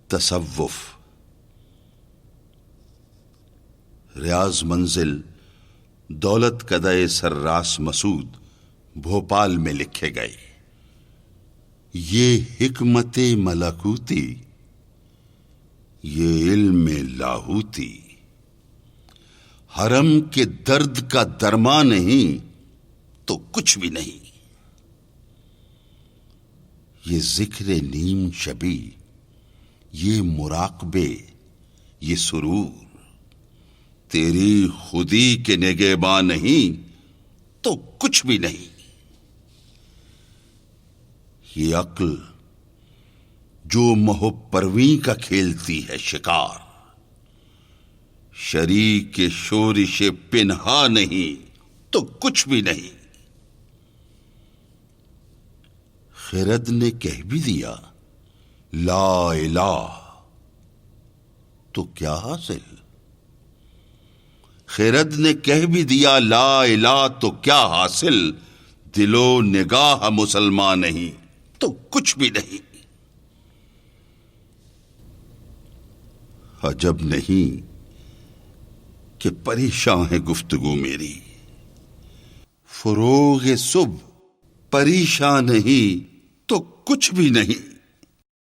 تصوف ریاض منزل دولت کدے سراس مسعود بھوپال میں لکھے گئے۔ یہ حکمت ملکوتی، یہ علم لاہوتی، حرم کے درد کا درما نہیں تو کچھ بھی نہیں۔ یہ ذکر نیم شبی، یہ مراقبے، یہ سرور، تیری خودی کے نگہباں نہیں تو کچھ بھی نہیں۔ یہ عقل جو محب پرویں کا کھیلتی ہے شکار، شریک شورش پنہا نہیں تو کچھ بھی نہیں۔ خرد نے کہہ بھی دیا لا الہ تو کیا حاصل؟ خرد نے کہہ بھی دیا لا الہ تو کیا حاصل؟ دل و نگاہ مسلمان نہیں تو کچھ بھی نہیں۔ عجب نہیں کہ پریشان ہے گفتگو میری، فروغ صبح پریشان نہیں تو کچھ بھی نہیں۔